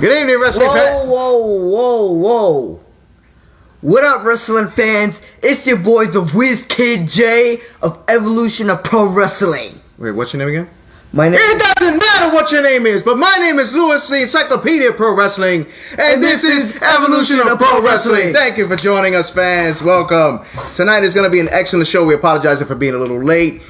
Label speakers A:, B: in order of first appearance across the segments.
A: Good evening, wrestling fans.
B: Whoa. What up, wrestling fans? It's your boy, the Whiz Kid J of Evolution of Pro Wrestling.
A: Wait, what's your name again?
B: My name
A: It doesn't matter what your name is, but my name is Louis, the Encyclopedia of Pro Wrestling, and this is Evolution of Pro Wrestling. Thank you for joining us, fans. Welcome. Tonight is going to be an excellent show. We apologize for being a little late.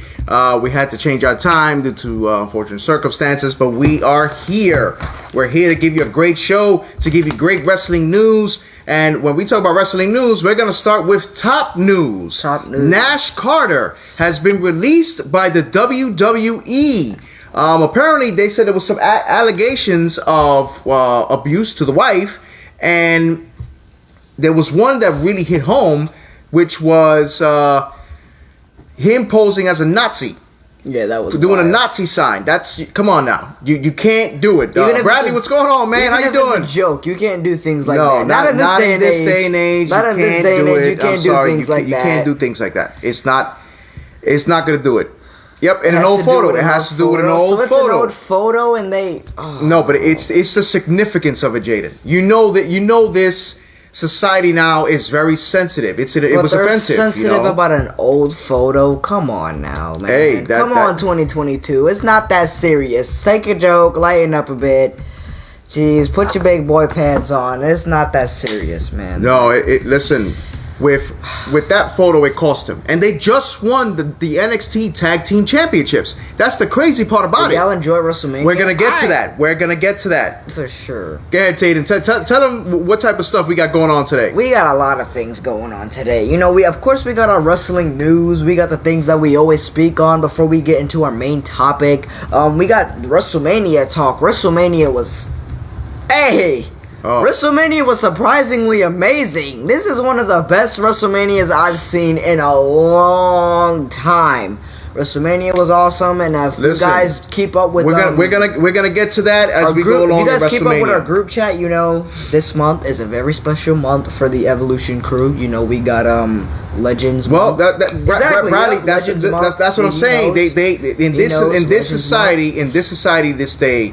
A: We had to change our time due to unfortunate circumstances, but we are here. We're here to give you a great show, to give you great wrestling news. And when we talk about wrestling news, we're going to start with top news. Nash Carter has been released by the WWE. Apparently, they said there was some allegations of abuse to the wife, and there was one that really hit home, which was him posing as a Nazi.
B: Yeah, that was
A: doing
B: wild.
A: a Nazi sign. That's, come on now. You can't do it. Bradley, what's going on, man? How you doing?
B: It's a joke. You can't do things like
A: that.
B: Not in this day and age.
A: Not in this day and age.
B: You can't do things like that.
A: You can't do things like that. It's not going to do it. Yep, in an old photo. It has to do with an old photo.
B: So it's an old photo, and they...
A: No, but it's the significance of it, Jaden. You know this society now is very sensitive. It was offensive.
B: Sensitive about an old photo. Come on now, man.
A: Hey,
B: come on, 2022. It's not that serious. Take a joke, lighten up a bit. Jeez, put your big boy pants on. It's not that serious, man.
A: No, listen. With that photo, it cost him, and they just won the NXT Tag Team Championships. That's the crazy part about it.
B: Y'all enjoy WrestleMania?
A: We're gonna get to that.
B: For sure.
A: Go ahead, Tatum. Tell them what type of stuff we got going on today.
B: We got a lot of things going on today. You know, we got our wrestling news. We got the things that we always speak on before we get into our main topic. We got WrestleMania talk. WrestleMania was, WrestleMania was surprisingly amazing. This is one of the best WrestleManias I've seen in a long time. WrestleMania was awesome, and if you guys keep up with
A: we're gonna get to that as we go along.
B: You guys keep up with our group chat. You know, this month is a very special month for the Evolution crew. You know, we got Legends.
A: Well, Bradley, that's what I'm saying. They in this society this day,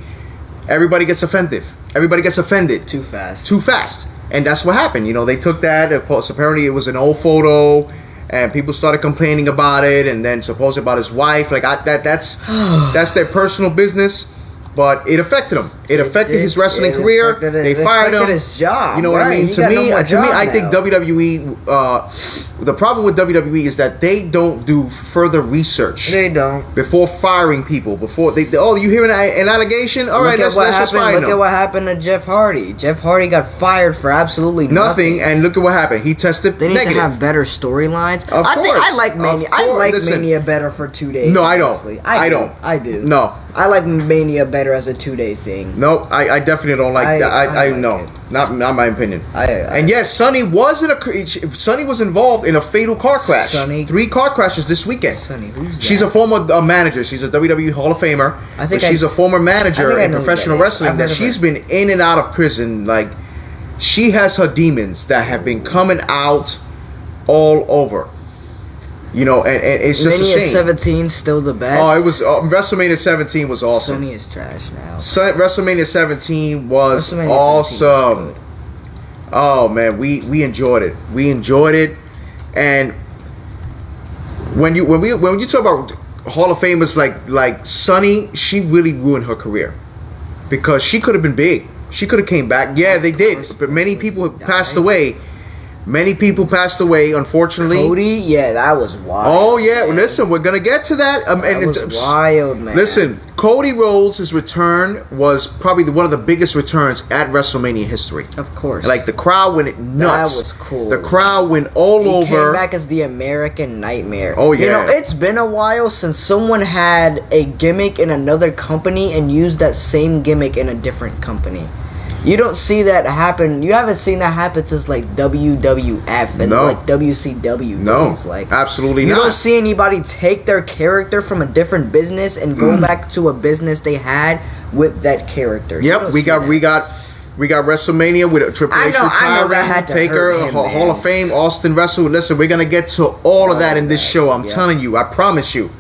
A: everybody gets offended. Everybody gets offended
B: too fast, and
A: that's what happened. You know, they took that. Apparently, it was an old photo, and people started complaining about it, and then supposedly about his wife. Like that's their personal business, but it affected him. It affected his wrestling career. They fired him.
B: His job.
A: You know what I mean? To me, I think WWE. The problem with WWE is that they don't do further research.
B: They don't
A: before firing people. Before you hear an allegation? All right, let's just fire him.
B: Look at what happened to Jeff Hardy. Jeff Hardy got fired for absolutely nothing.
A: And look at what happened. He tested negative.
B: They need to have better storylines.
A: Of course.
B: I like Mania. I like Mania better for 2 days.
A: No, I don't.
B: Honestly. I do.
A: No.
B: I like Mania better as a 2-day thing.
A: No, I definitely don't like that. I know. Not my opinion. And yes, Sonny was involved in a fatal car crash. 3 car crashes this weekend.
B: Sonny, who's that?
A: She's a former manager. She's a WWE Hall of Famer. She's a former manager in professional wrestling. That she's been in and out of prison. Like, she has her demons that have been coming out all over. You know, and it's just a shame.
B: 17 still the best.
A: Oh, it was WrestleMania 17 was awesome.
B: Sonny is trash now.
A: WrestleMania 17 was awesome. Oh man, we enjoyed it. We enjoyed it, and when you talk about Hall of Famers like Sonny, she really ruined her career because she could have been big. She could have came back. Yeah, they did, but many people have passed away. Many people passed away, unfortunately.
B: Cody, yeah, that was wild.
A: Oh yeah, well, listen, we're gonna get to that.
B: That was wild, man.
A: Listen, Cody Rhodes' return was probably one of the biggest returns at WrestleMania history.
B: Of course,
A: like the crowd went nuts.
B: That was cool.
A: The crowd went all over.
B: He came back as the American Nightmare.
A: Oh yeah.
B: You know, it's been a while since someone had a gimmick in another company and used that same gimmick in a different company. You don't see that happen. You haven't seen that happen since like WWF and like WCW.
A: No,
B: days. Like
A: absolutely not.
B: You don't see anybody take their character from a different business and go back to a business they had with that character.
A: Yep, we got WrestleMania with Triple H retiring, Taker, Hall of Fame, Austin Russell. Listen, we're gonna get to all of that in this show. I'm telling you, I promise you.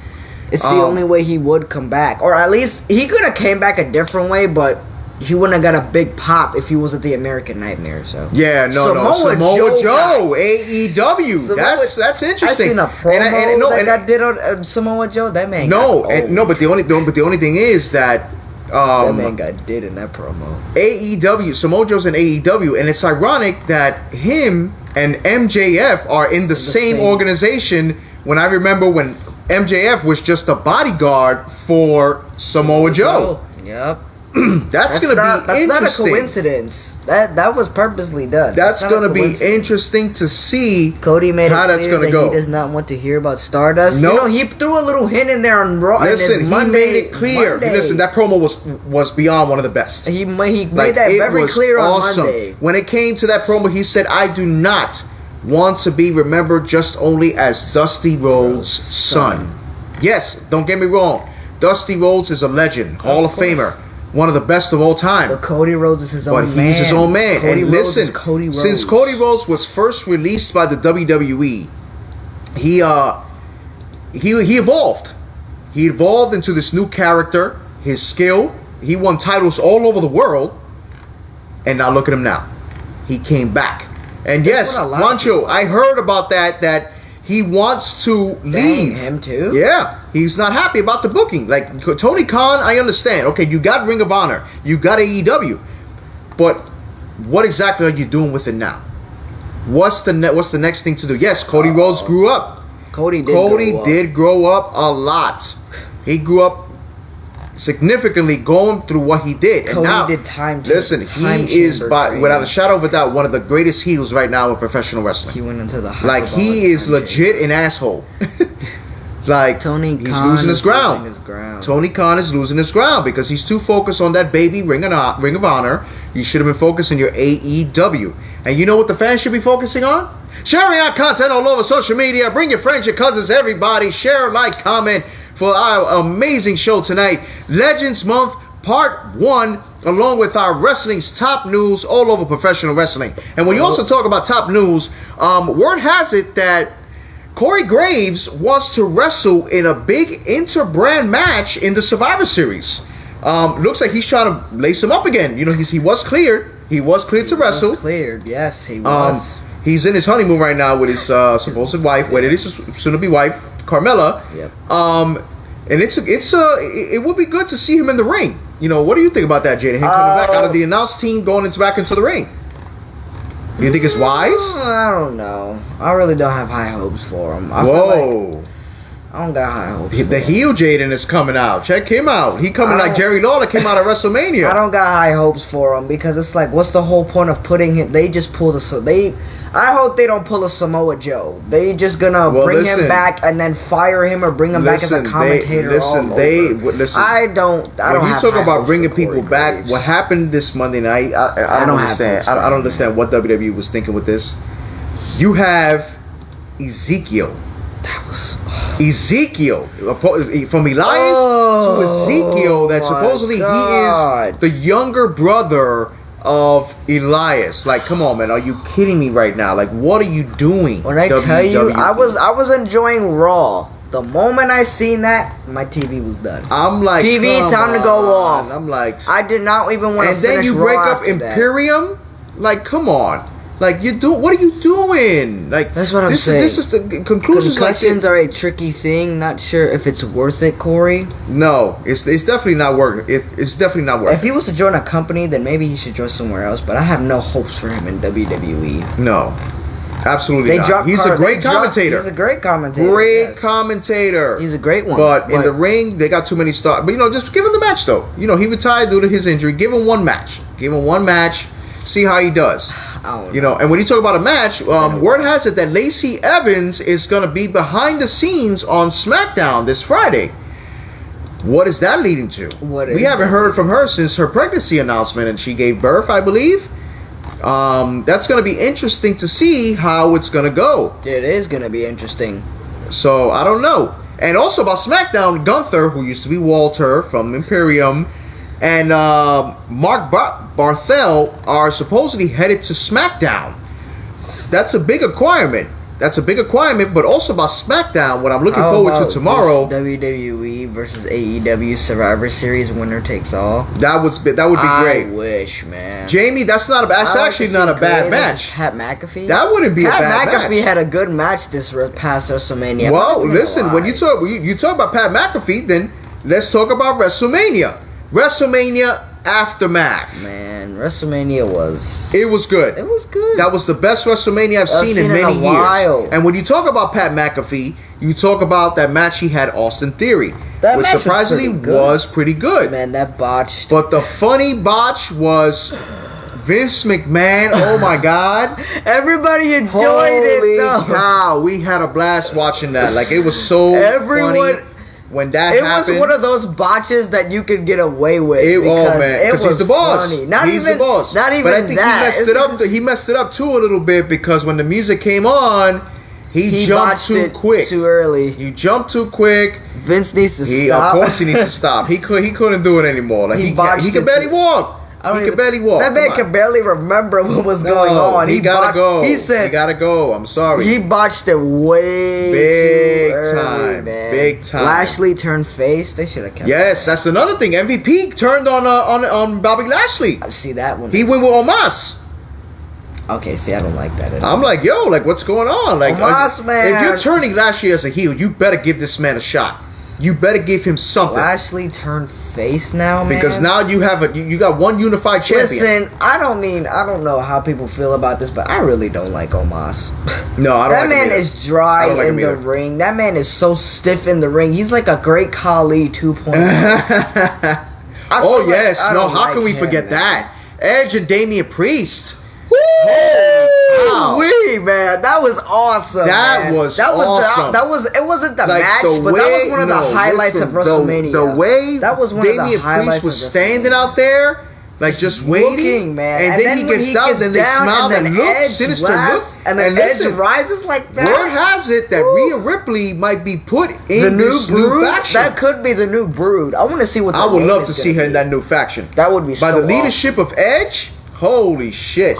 B: It's the only way he would come back, or at least he could have came back a different way, but he wouldn't have got a big pop if he wasn't the American Nightmare. So
A: yeah, no, Samoa Joe, AEW. That's interesting.
B: I seen a promo that did on Samoa Joe. That man.
A: But the only thing is that.
B: That man got did in that promo.
A: AEW, Samoa Joe's in AEW, and it's ironic that him and MJF are in the same organization. When I remember when MJF was just a bodyguard for Samoa Joe.
B: Yep.
A: That's going to be interesting.
B: That's not a coincidence. That was purposely done.
A: That's going to be interesting to see.
B: Cody made
A: how that's going to go.
B: He does not want to hear about Stardust.
A: No,
B: he threw a little hint in there on Raw.
A: Listen, he made it clear. Listen, that promo was beyond one of the best.
B: He made that very clear on Monday.
A: When it came to that promo, he said, "I do not want to be remembered just only as Dusty Rhodes' son." Yes, don't get me wrong. Dusty Rhodes is a legend, Hall of Famer. One of the best of all time.
B: But Cody Rhodes is his own man.
A: But he's his own man.
B: Cody
A: and
B: Rhodes
A: listen,
B: is Cody Rhodes.
A: Since Cody Rhodes was first released by the WWE, he evolved. He evolved into this new character. His skill. He won titles all over the world. And now look at him now. He came back. And yes, Juancho, I heard about that he wants to leave.
B: Him too?
A: Yeah. He's not happy about the booking. Like, Tony Khan, I understand. Okay, you got Ring of Honor. You got AEW. But what exactly are you doing with it now? What's the next thing to do? Yes, Cody Rhodes grew up.
B: Cody did grow up
A: a lot. He grew up significantly going through what he did.
B: Cody
A: and now,
B: did time.
A: Listen, he is, without a shadow of a doubt, one of the greatest heels right now in professional wrestling.
B: He went into the
A: he is legit an asshole. Like, he's losing his ground. Tony Khan is losing his ground because he's too focused on that baby Ring of Honor. You should have been focused on your AEW. And you know what the fans should be focusing on? Sharing our content all over social media. Bring your friends, your cousins, everybody. Share, like, comment for our amazing show tonight. Legends Month Part 1, along with our wrestling's top news all over professional wrestling. And when you also talk about top news, word has it that Corey Graves wants to wrestle in a big inter-brand match in the Survivor Series. Looks like he's trying to lace him up again. You know, he was cleared. He was cleared to wrestle.
B: Cleared, yes, he was.
A: He's in his honeymoon right now with his supposed wife, well, it is his soon-to-be wife, Carmella.
B: Yep.
A: And it would be good to see him in the ring. You know, what do you think about that, Jada? Him coming back out of the announce team, going back into the ring. You think it's wise?
B: I don't know. I really don't have high hopes for him. I don't got high hopes.
A: The heel Jaden is coming out. Check him out. He coming like Jerry Lawler came out of WrestleMania.
B: I don't got high hopes for him because it's like, what's the whole point of putting him? They just pulled I hope they don't pull a Samoa Joe. They just gonna bring him back and then fire him or bring him back as a commentator. I don't.
A: When you talk about bringing people back, what happened this Monday night? I don't understand. I don't understand what WWE was thinking with this. You have Ezekiel.
B: That was
A: Ezekiel from Elias to Ezekiel. That supposedly he is the younger brother of Elias. Like, come on, man, are you kidding me right now? Like, what are you doing?
B: When I tell you, I was enjoying Raw. The moment I seen that, my TV was done.
A: I'm like,
B: TV, time to go off.
A: I'm like,
B: I did not even want to finish Raw.
A: And then you break up Imperium. Like, come on. Like, what are you doing? Like,
B: that's what I'm saying.
A: This is the conclusions.
B: Concussions are a tricky thing. Not sure if it's worth it, Corey.
A: No, it's definitely not worth it. It's definitely not worth it.
B: If he was to join a company, then maybe he should join somewhere else. But I have no hopes for him in WWE.
A: No, absolutely not. He's a great commentator.
B: He's a great commentator.
A: Great commentator.
B: He's a great one.
A: But in the ring, they got too many stars. But, just give him the match, though. He retired due to his injury. Give him one match. See how he does. And when you talk about a match, word has it that Lacey Evans is going to be behind the scenes on SmackDown this Friday. What is that leading to? We haven't heard from her since her pregnancy announcement, and she gave birth, I believe. That's going to be interesting to see how it's going to go.
B: It is going to be interesting.
A: So, I don't know. And also about SmackDown, Gunther, who used to be Walter from Imperium, and Mark Barthel are supposedly headed to SmackDown. That's a big acquirement. That's a big acquirement, but also about SmackDown. What I'm looking
B: How
A: forward to
B: about
A: tomorrow.
B: this WWE versus AEW Survivor Series, winner takes all.
A: That would be great.
B: I wish, man.
A: Jamie, that's actually not a bad match.
B: Pat McAfee.
A: That wouldn't be a bad match.
B: Pat McAfee had a good match this past WrestleMania.
A: Well, listen, when you talk about Pat McAfee, then let's talk about WrestleMania. WrestleMania Aftermath.
B: Man, WrestleMania was...
A: It was good.
B: It was good.
A: That was the best WrestleMania I've seen in many years. And when you talk about Pat McAfee, you talk about that match he had Austin Theory.
B: That
A: which
B: match
A: surprisingly was pretty good.
B: Man, that botched.
A: But the funny botch was Vince McMahon. Oh my God.
B: Everybody enjoyed it though.
A: Holy cow. We had a blast watching that. Like, it was so funny. When that happened,
B: it was one of those botches that you could get away with.
A: Because he's the boss.
B: Funny.
A: He's the boss.
B: Not even
A: but I think
B: that.
A: he messed it up. He messed it up too a little bit because when the music came on, he jumped too quick,
B: too early.
A: He jumped too quick.
B: Vince needs to stop.
A: Of course, he needs to stop. He couldn't do it anymore. Like he could barely walk. He could barely walk.
B: That man could barely remember what was going on.
A: He gotta go.
B: He said,
A: "He gotta go." I'm sorry.
B: He botched it way
A: big
B: too early,
A: time,
B: man.
A: big time.
B: Lashley turned face. They should have kept.
A: Yes, that's another thing. MVP turned on Bobby Lashley.
B: I see that one.
A: He went with Omos.
B: Okay, see, I don't like that anymore.
A: I'm like, yo, like, what's going on? Like,
B: Omos, man.
A: If you're turning Lashley as a heel, you better give this man a shot. You better give him something.
B: Lashley turned face now, man.
A: Because now you have you got one unified champion.
B: Listen, I don't know how people feel about this, but I really don't like Omos.
A: No, I don't.
B: That man is dry in the ring. That man is so stiff in the ring. He's like a Great Khali 2.0.
A: Oh yes, no. How can we forget that? Edge and Damian Priest.
B: Wee, man, that was awesome.
A: That was awesome.
B: It wasn't the match, but that was one of the highlights of WrestleMania.
A: The way
B: that was one
A: Damian
B: of the highlights
A: Priest was standing out there, like just waiting,
B: man.
A: And then he gets down, and they smile and look, sinister look,
B: and then Edge rises like that.
A: Word has it that Rhea Ripley might be put in this new faction.
B: That could be the new Brood. I want to see what.
A: I would love to see her in that new faction.
B: That would be
A: by the leadership of Edge. Holy shit.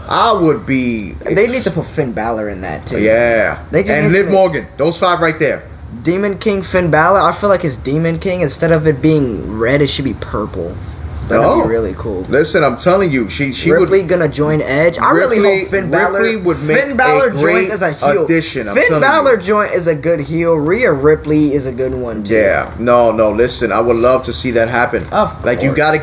A: I would be.
B: They need to put Finn Balor in that too.
A: Yeah, and Liv Morgan. Those 5 right there.
B: Demon King Finn Balor. I feel like his Demon King, instead of it being red, it should be purple. That'd be really cool.
A: Listen, I'm telling you, she
B: Ripley gonna join Edge. I really hope Finn Balor
A: would make Finn Balor joins as a heel. Addition,
B: Finn Balor joint is a good heel. Rhea Ripley is a good one too.
A: Yeah, no. Listen, I would love to see that happen.
B: Of course.
A: Like you gotta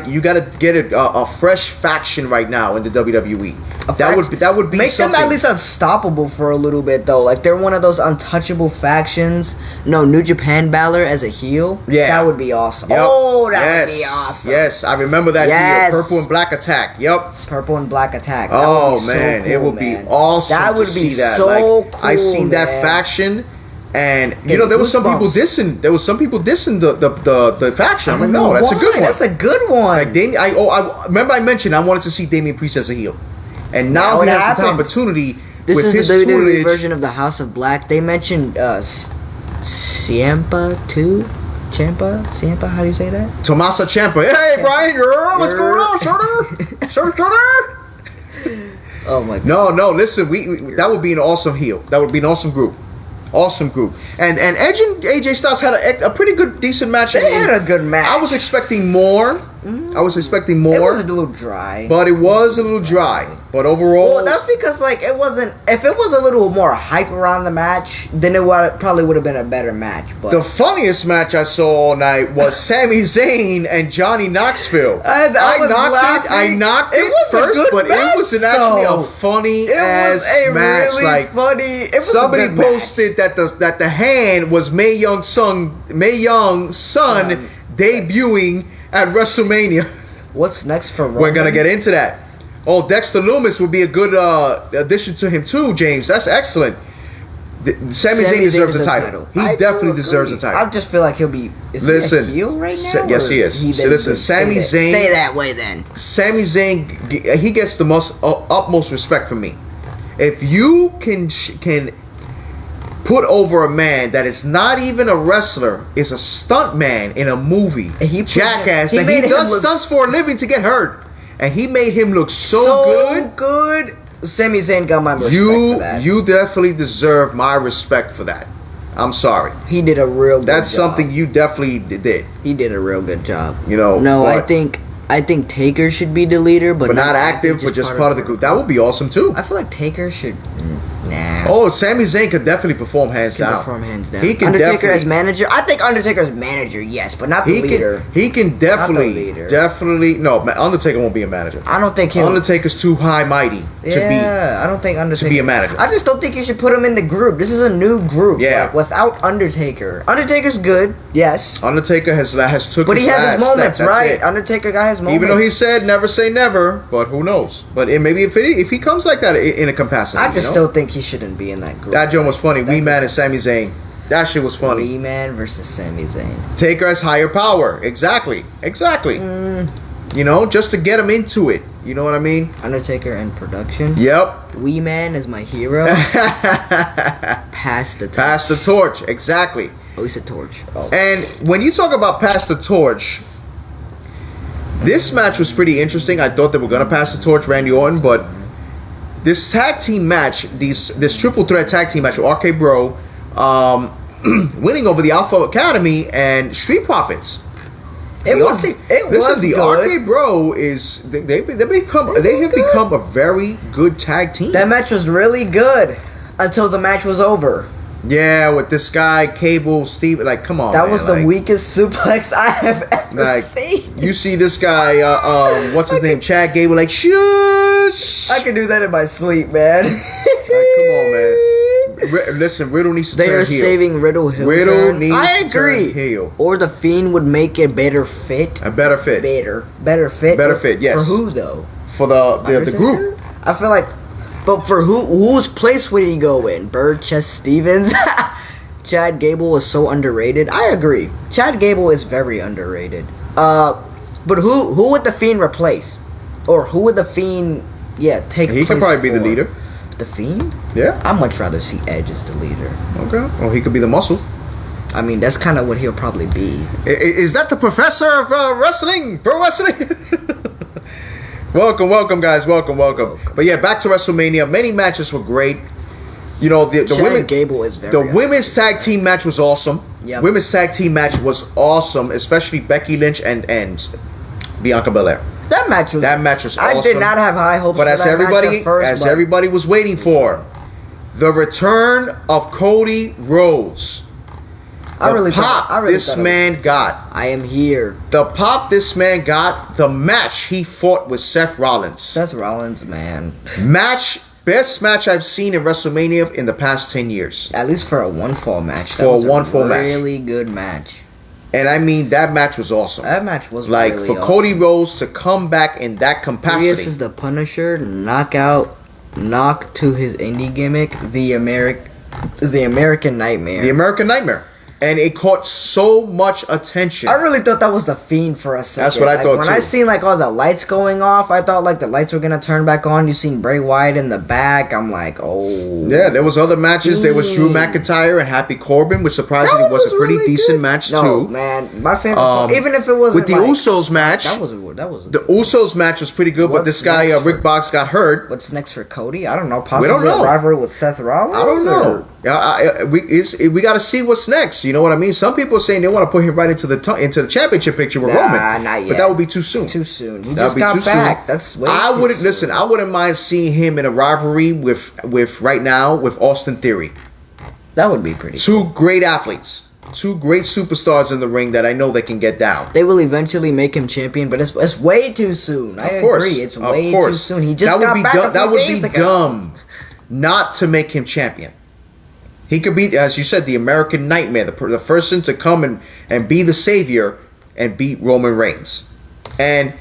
A: get a fresh faction right now in the WWE. That would be
B: make
A: something.
B: them at least unstoppable for a little bit though. Like they're one of those untouchable factions. No, New Japan Balor as a heel.
A: Yeah,
B: that would be awesome.
A: Yep.
B: Oh, that would be awesome.
A: Yes, I remember that heel, Purple and Black Attack. Yep,
B: Purple and Black Attack. That
A: oh man, so cool, it would be awesome.
B: That would be so
A: like,
B: cool.
A: I seen that faction. And you know there was some people dissing. There was some people dissing the faction. I'm like, no, that's a good one.
B: That's a good one.
A: Like I remember I mentioned I wanted to see Damian Priest as a heel, and now he has the opportunity.
B: This
A: with
B: is the WWE version of the House of Black. They mentioned Ciampa too. Ciampa, how do you say that?
A: Tommaso Ciampa. Hey, Brian, what's going on, Shorter?
B: Oh my God.
A: No. Listen, we that would be an awesome heel. That would be an awesome group. Awesome group. And Edge and AJ Styles had a pretty good, decent match.
B: They had a good match.
A: I was expecting more. I was expecting more.
B: It was a little dry.
A: But it was a little dry. But overall...
B: Well, that's because, like, it wasn't... If it was a little more hype around the match, then it probably would have been a better match. But
A: the funniest match I saw all night was Sami Zayn and Johnny Knoxville. I knocked it first, but it was actually a funny-ass match.
B: Really
A: like,
B: funny... It was
A: somebody posted that the hand was Mae Young's son debuting at WrestleMania.
B: What's next for Roman?
A: We're gonna get into that. Oh, Dexter Lumis would be a good addition to him too, James. That's excellent. Sami Zayn deserves a title. He definitely deserves a title.
B: I just feel like he'll be. Is he a heel right now?
A: Yes, he is. Listen, Sami Zayn.
B: Stay that way then.
A: Sami Zayn, he gets the utmost respect from me. If you can put over a man that is not even a wrestler, is a stunt man in a movie, Jackass, that he does stunts for a living to get hurt, and he made him look so good.
B: Sami Zayn got my respect for that.
A: You definitely deserve my respect for that. I'm sorry.
B: He did a real good job.
A: That's something you definitely did.
B: He did a real good job.
A: No,
B: I think Taker should be the leader, but
A: not active, but just part of the group. That would be awesome too.
B: I feel like Taker should. Nah.
A: Oh, Sami Zayn could definitely perform hands down.
B: He can Undertaker as manager. I think Undertaker as manager, yes, but not the leader.
A: He can definitely. No, Undertaker won't be a manager.
B: I don't think he'll.
A: Undertaker's too high mighty to be.
B: I don't think Undertaker
A: to be a manager.
B: I just don't think you should put him in the group. This is a new group.
A: Yeah.
B: Like, without Undertaker. Undertaker's good, yes.
A: Undertaker has took.
B: But he has his moments, right?
A: It.
B: Undertaker got his moments.
A: Even though he said never say never, but who knows? But maybe if he comes like that in a capacity,
B: I just still think he shouldn't be in that group.
A: That joke was funny. Wee Man and Sami Zayn. That shit was funny.
B: Wee Man versus Sami Zayn.
A: Taker has higher power. Exactly. You know, just to get him into it. You know what I mean?
B: Undertaker and production.
A: Yep.
B: Wee Man is my hero. Pass the torch.
A: Pass the torch. Exactly.
B: Oh, he said torch. Oh.
A: And when you talk about pass the torch, this match was pretty interesting. I thought they were gonna pass the torch, Randy Orton, but this tag team match, this triple threat tag team match with RK Bro, winning over the Alpha Academy and Street Profits.
B: It was
A: the
B: good.
A: RK Bro they have become a very good tag team.
B: That match was really good until the match was over.
A: Yeah, with this guy, Cable, Steve, like, come on,
B: That was the weakest suplex I have ever seen.
A: You see this guy, what's his name, Chad Gable, like, shush!
B: I can do that in my sleep, man.
A: Like, come on, man. Listen, Riddle needs to turn heel.
B: They are saving Riddle heel.
A: Riddle needs to turn heel.
B: Or the Fiend would make a better fit.
A: A better fit.
B: Better fit.
A: Better fit, yes.
B: For who, though?
A: For the group.
B: I feel like... But for whose place would he go in? Chess Stevens? Chad Gable is so underrated. I agree. Chad Gable is very underrated. But who would the Fiend replace? Or who would the Fiend take
A: He could probably be the leader.
B: The Fiend?
A: Yeah.
B: I'd much rather see Edge as the leader.
A: Okay. Well, he could be the muscle.
B: I mean, that's kind of what he'll probably be.
A: Is that the professor of wrestling? Pro wrestling? Welcome, guys. Welcome. But yeah, back to WrestleMania. Many matches were great. You know, the women.
B: Gable is very.
A: The women's tag team match was awesome.
B: Yep.
A: Women's tag team match was awesome, especially Becky Lynch and Bianca Belair.
B: That match was awesome. I did not have high hopes.
A: But
B: for
A: everybody was waiting for, the return of Cody Rhodes. The pop this man got.
B: I am here.
A: The pop this man got. The match he fought with Seth Rollins.
B: Seth Rollins, man.
A: Best match I've seen in WrestleMania in the past 10 years.
B: At least for a one-fall match.
A: That was a
B: really good match.
A: And I mean, that match was awesome.
B: That match was
A: like
B: really
A: for
B: awesome.
A: Cody Rhodes to come back in that capacity.
B: This is the Punisher knock to his indie gimmick, the American Nightmare.
A: The American Nightmare. And it caught so much attention.
B: I really thought that was the Fiend for a second.
A: That's what I thought,
B: when
A: too.
B: I seen like all the lights going off, I thought like the lights were gonna turn back on. You seen Bray Wyatt in the back. I'm like, oh.
A: Yeah, there was other matches. There was Drew McIntyre and Happy Corbin, which surprisingly was a pretty really decent match
B: no,
A: too.
B: Man, my favorite. Even if it was
A: with the Usos match.
B: That was
A: the Usos match was pretty good, but this guy Rick Boggs got hurt.
B: What's next for Cody? I don't know. Possibly a rivalry with Seth Rollins.
A: I don't know. We got to see what's next. You know what I mean? Some people are saying they want to put him right into the championship picture with Roman.
B: Not yet.
A: But that would be too soon.
B: Too soon. He just got back. That's way too soon.
A: Listen. I wouldn't mind seeing him in a rivalry with right now with Austin Theory.
B: That would be pretty.
A: Two great athletes. Two great superstars in the ring that I know they can get down.
B: They will eventually make him champion, but it's way too soon. I agree. It's way too soon. He just got back.
A: That would be dumb not to make him champion. He could be, as you said, the American Nightmare, the person to come and be the savior and beat Roman Reigns. And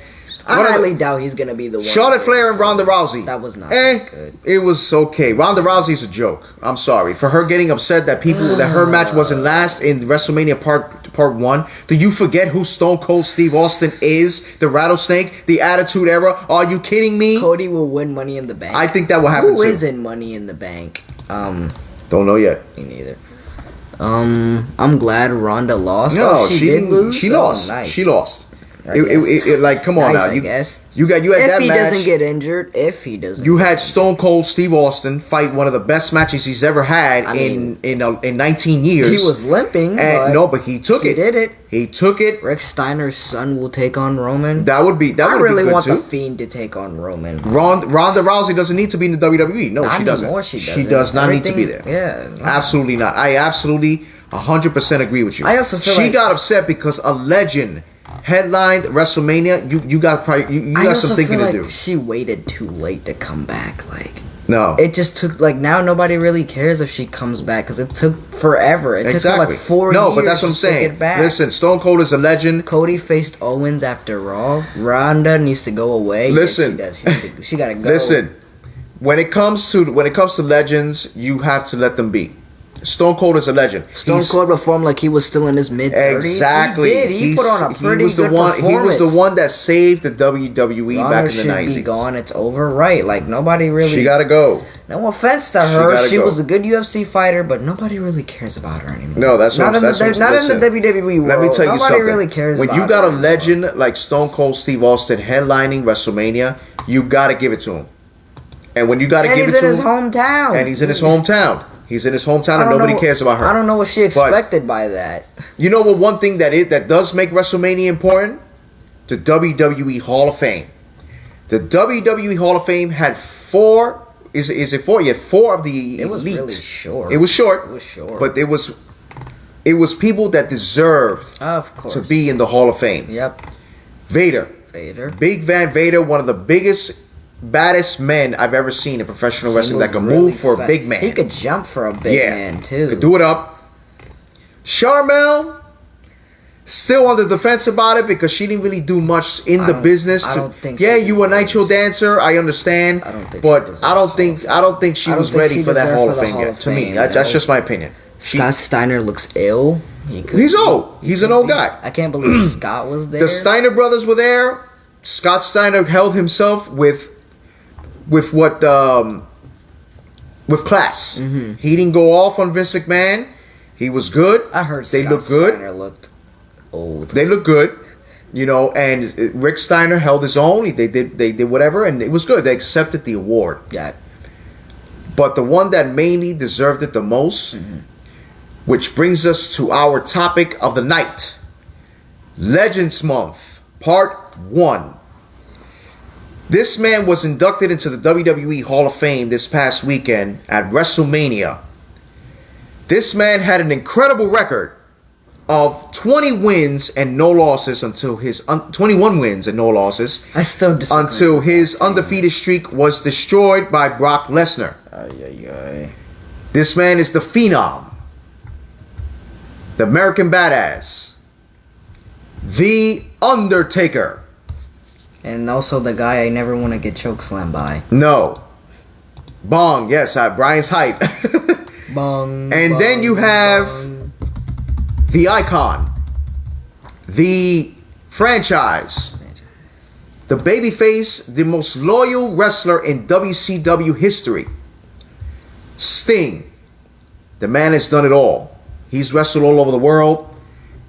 B: I highly doubt he's going to be the one.
A: Charlotte Flair and Ronda Rousey.
B: That was not good.
A: It was okay. Ronda Rousey's a joke. I'm sorry. For her getting upset that her match wasn't last in WrestleMania Part 1. Do you forget who Stone Cold Steve Austin is? The Rattlesnake? The Attitude Era? Are you kidding me?
B: Cody will win Money in the Bank.
A: I think that will happen too.
B: Who is in Money in the Bank?
A: Don't know yet.
B: Me neither. I'm glad Ronda lost.
A: No, she
B: did lose.
A: She lost.
B: Nice.
A: She lost. Like, come on now.
B: I guess.
A: You had that match.
B: If he doesn't get injured,
A: You had Stone Cold Steve Austin fight one of the best matches he's ever had in 19 years.
B: He was limping.
A: But he took it.
B: He did it.
A: He took it.
B: Rick Steiner's son will take on Roman.
A: That would be good
B: I really want
A: too.
B: the Fiend to take on Roman.
A: Ronda Rousey doesn't need to be in the WWE. No, she doesn't.
B: Anymore, she doesn't.
A: She does not need to be there.
B: Yeah. No.
A: Absolutely not. I absolutely 100% agree with you.
B: I also feel
A: she got upset because a legend headlined WrestleMania. You got some thinking to do.
B: She waited too late to come back.
A: No,
B: it just took now nobody really cares if she comes back because it took forever. It took her 4 years.
A: No, but that's what I'm saying. Listen, Stone Cold is a legend.
B: Cody faced Owens after Raw. Ronda needs to go away.
A: Listen,
B: yes, she gotta go.
A: Listen, when it comes to legends, you have to let them be. Stone Cold is a legend.
B: Stone Cold performed like he was still in his mid-30s.
A: Exactly.
B: He did. He put on a pretty good performance.
A: He was the one that saved the WWE back in the 90s.
B: Should be gone. It's over. Right. Nobody really...
A: She gotta go.
B: No offense to her. She was a good UFC fighter, but nobody really cares about her anymore.
A: No, that's what I'm saying.
B: Not in the WWE world.
A: Let me tell you something.
B: Nobody really cares about her.
A: When you got a legend like Stone Cold Steve Austin headlining WrestleMania, you gotta give it to him. And when you gotta give it to him...
B: And he's in his hometown.
A: And he's in his hometown. He's in his hometown and nobody cares about her.
B: I don't know what she expected by that.
A: You know what? One thing that does make WrestleMania important? The WWE Hall of Fame. The WWE Hall of Fame had four. Is it four? You had four of the elite.
B: It was really short.
A: It was short.
B: It was short.
A: But it was people that deserved to be in the Hall of Fame.
B: Yep.
A: Vader. Big Van Vader, one of the biggest, baddest men I've ever seen in professional wrestling that could move for a big man.
B: He could jump for a big man too.
A: Could do it up. Charmel, still on the defense about it because she didn't really do much in the business.
B: I don't think.
A: Yeah, you were a Nitro dancer. I understand. I don't think. But I don't think she was ready for that Hall of Fame yet. To me, that's just my opinion.
B: Scott Steiner looks ill.
A: He's old. He's an old guy.
B: I can't believe Scott was there.
A: The Steiner brothers were there. Scott Steiner held himself with class. Mm-hmm. He didn't go off on Vince McMahon. He was good.
B: I heard
A: they look good.
B: Steiner looked old.
A: They look good, and Rick Steiner held his own. They did whatever, and it was good. They accepted the award.
B: Yeah.
A: But the one that mainly deserved it the most, which brings us to our topic of the night, Legends Month, Part 1. This man was inducted into the WWE Hall of Fame this past weekend at WrestleMania. This man had an incredible record of 20 wins and no losses until his 21 wins and no losses.
B: I still disagree.
A: Until his undefeated streak was destroyed by Brock Lesnar. This man is the Phenom, the American Badass, the Undertaker.
B: And also the guy I never want to get chokeslammed by.
A: No. Bong, yes, Brian's height.
B: Bong.
A: And
B: bong,
A: then you have
B: bong.
A: The Icon, the franchise, the babyface, the most loyal wrestler in WCW history, Sting. The man has done it all. He's wrestled all over the world.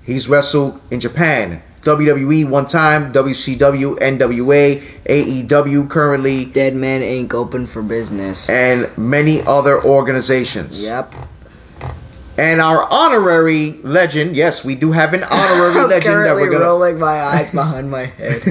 A: He's wrestled in Japan, WWE one time, WCW, NWA, AEW currently.
B: Dead Man Inc. open for business.
A: And many other organizations.
B: Yep.
A: And our honorary legend, yes, we do have an honorary legend that we're gonna
B: rolling my eyes behind my head.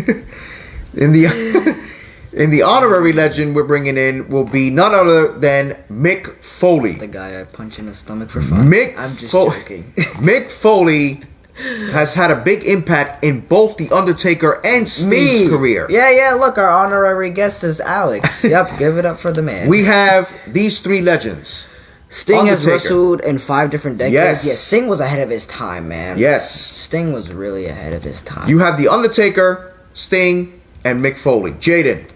A: in the honorary legend we're bringing in will be none other than Mick Foley.
B: The guy I punch in the stomach for fun. I'm just joking.
A: Mick Foley has had a big impact in both The Undertaker and Sting's career.
B: Yeah, look, our honorary guest is Alex. Yep, give it up for the man.
A: We have these three legends.
B: Sting has wrestled in 5 different decades.
A: Yes.
B: Yeah, Sting was ahead of his time, man.
A: Yes.
B: Sting was really ahead of his time.
A: You have The Undertaker, Sting, and Mick Foley. Jaden,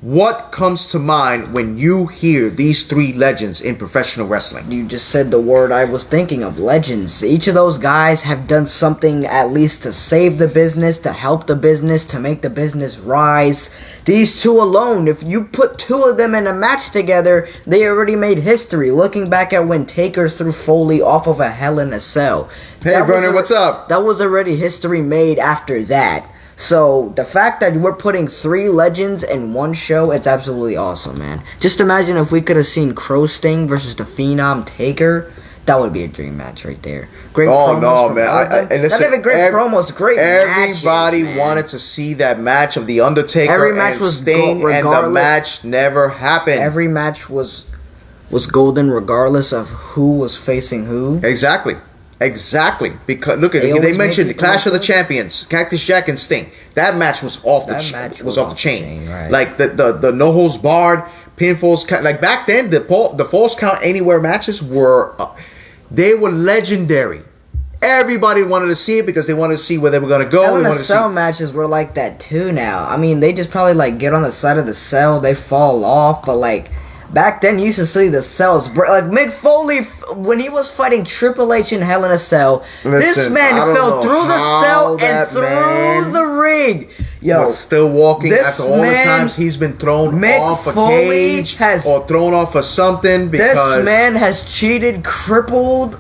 A: what comes to mind when you hear these three legends in professional wrestling?
B: You just said the word I was thinking of, legends. Each of those guys have done something at least to save the business, to help the business, to make the business rise. These two alone, if you put 2 of them in a match together, they already made history. Looking back at when Taker threw Foley off of a Hell in a Cell.
A: Hey, Brenner, what's up?
B: That was already history made after that. So the fact that we're putting 3 legends in one show, it's absolutely awesome, man. Just imagine if we could have seen Crow Sting versus the Phenom Taker. That would be a dream match right there. Great promos
A: no,
B: from
A: man!
B: and listen, not even great promos, great
A: everybody
B: matches,
A: wanted to see that match of the Undertaker
B: every match
A: and
B: was
A: Sting, and the match never happened.
B: Every match was golden, regardless of who was facing who.
A: Exactly. Because look at they mentioned the Clash of the Champions, Cactus Jack and Sting. That match was off the chain.
B: Right.
A: Like the no holds barred pinfalls. Like back then, the false count anywhere matches were. They were legendary. Everybody wanted to see it because they wanted to see where they were going to go.
B: Hell in a Cell matches were like that too now. I mean, they just probably like get on the side of the cell, they fall off, but like back then you used to see the cells break. Like Mick Foley, when he was fighting Triple H in Hell in a Cell, this man fell through the cell and through the ring. Yo,
A: was still walking after all the times he's been thrown off a cage or thrown off of something. Because
B: this man has cheated, crippled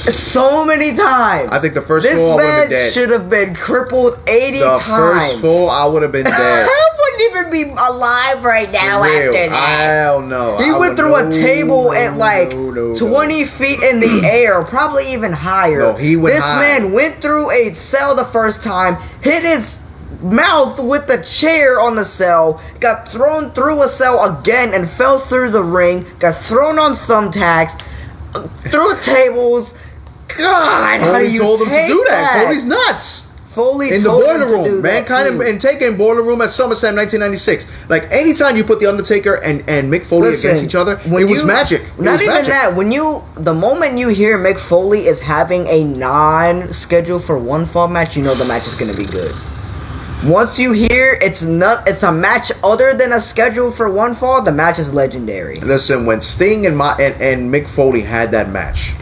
B: so many times.
A: I think the first fall I would have been dead.
B: This man should have been crippled 80 times. The first
A: fall I would have been dead.
B: I wouldn't even be alive right now after that.
A: Hell no.
B: He went through a table at like 20 feet in the air, probably even higher.
A: No, he went high.
B: This man went through a cell the first time, hit his mouth with the chair on the cell, got thrown through a cell again and fell through the ring, got thrown on thumbtacks, through tables. God, how do you
A: told him to do that? Cody's nuts.
B: Foley
A: in the boiler room, Mankind and Taker in boiler room at SummerSlam 1996. Like anytime you put the Undertaker and Mick Foley against each other, it was magic.
B: Not even that. The moment you hear Mick Foley is having a non-schedule for one fall match, you know the match is going to be good. Once you hear it's a match other than a schedule for one fall, the match is legendary.
A: Listen, when Sting and Mick Foley had that match,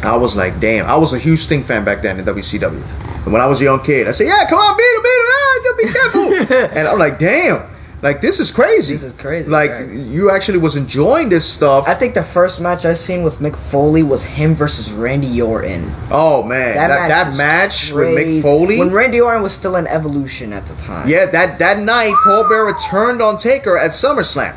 A: I was like, damn. I was a huge Sting fan back then in WCW. And when I was a young kid, I said, yeah, come on, beat him, be careful. And I'm like, damn. Like, this is crazy.
B: This is crazy.
A: Like, you actually was enjoying this stuff.
B: I think the first match I seen with Mick Foley was him versus Randy Orton.
A: Oh, man. That match with Mick Foley.
B: When Randy Orton was still in Evolution at the time.
A: Yeah, that night, Paul Bearer turned on Taker at SummerSlam.